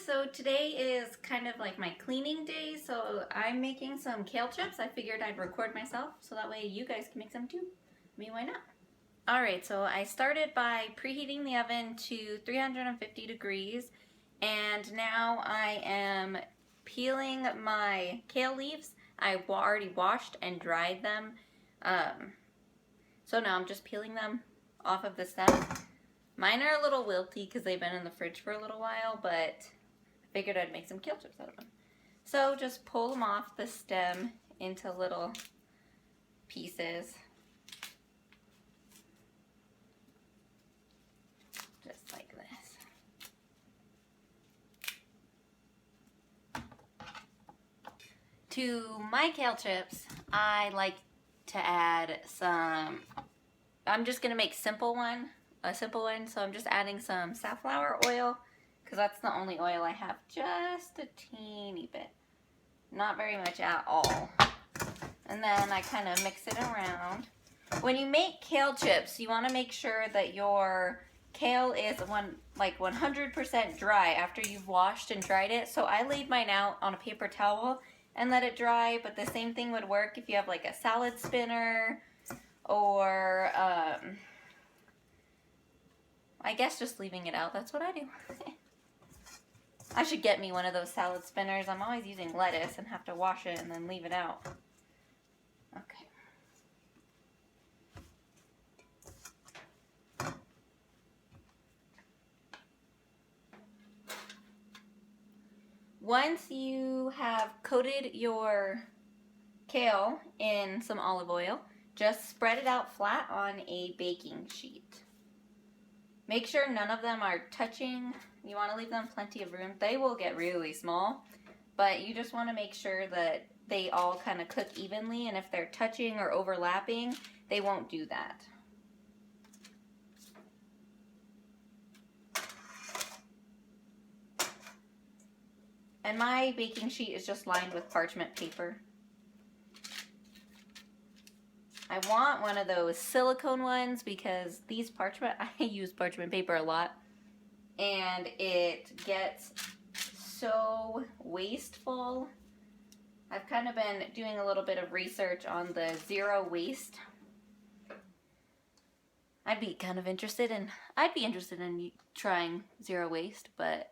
So today is kind of like my cleaning day, so I'm making some kale chips. I figured I'd record myself so that way you guys can make some too. I mean, why not? Alright, so I started by preheating the oven to 350 degrees, and now I am peeling my kale leaves. I already washed and dried them, so now I'm just peeling them off of the stem. Mine are a little wilty because they've been in the fridge for a little while, but I figured I'd make some kale chips out of them. So just pull them off the stem into little pieces. Just like this. To my kale chips, I like to add some, I'm just going to make a simple one, so I'm just adding some safflower oil, because that's the only oil I have, just a teeny bit, not very much at all. And then I kind of mix it around. When you make kale chips, you want to make sure that your kale is 100% dry after you've washed and dried it. So I laid mine out on a paper towel and let it dry, but the same thing would work if you have like a salad spinner or I guess just leaving it out. That's what I do. I should get me one of those salad spinners. I'm always using lettuce and have to wash it and then leave it out. Okay. Once you have coated your kale in some olive oil, just spread it out flat on a baking sheet. Make sure none of them are touching. You want to leave them plenty of room. They will get really small, but you just want to make sure that they all kind of cook evenly, and if they're touching or overlapping, they won't do that. And my baking sheet is just lined with parchment paper. I want one of those silicone ones because these parchment, I use parchment paper a lot, and it gets so wasteful. I've kind of been doing a little bit of research on the zero waste. I'd be interested in trying zero waste, but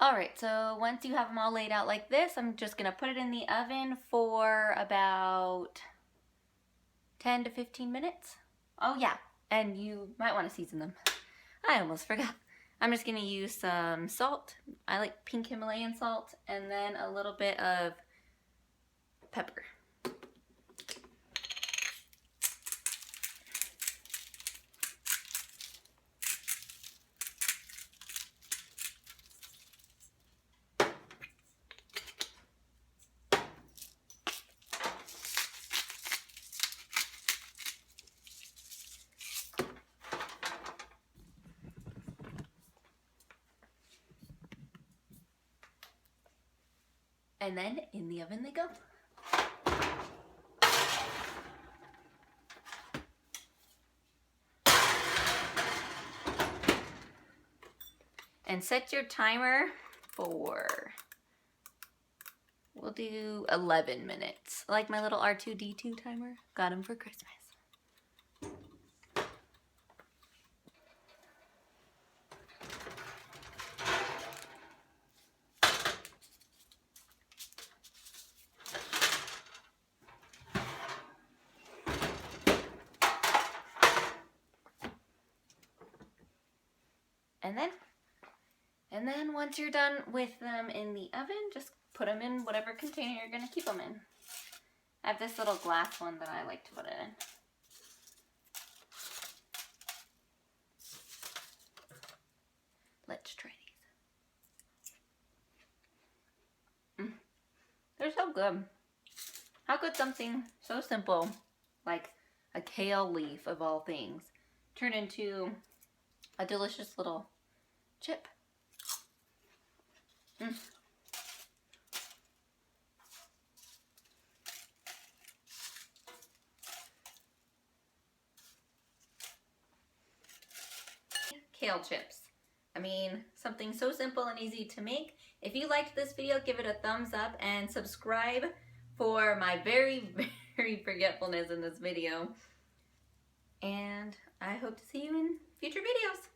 alright, so once you have them all laid out like this, I'm just going to put it in the oven for about 10 to 15 minutes. Oh yeah, and you might want to season them. I almost forgot. I'm just going to use some salt. I like pink Himalayan salt, and then a little bit of pepper. And then in the oven they go. And set your timer for, we'll do 11 minutes. Like my little R2-D2 timer. Got him for Christmas. And then once you're done with them in the oven, just put them in whatever container you're going to keep them in. I have this little glass one that I like to put it in. so good. How could something so simple, like a kale leaf of all things, turn into a delicious little chip? Mm. Kale chips. I mean, something so simple and easy to make. If you liked this video, give it a thumbs up and subscribe for my very, very forgetfulness in this video. And I hope to see you in future videos.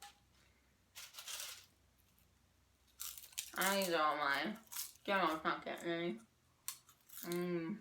I need all mine. Grandma's not getting any.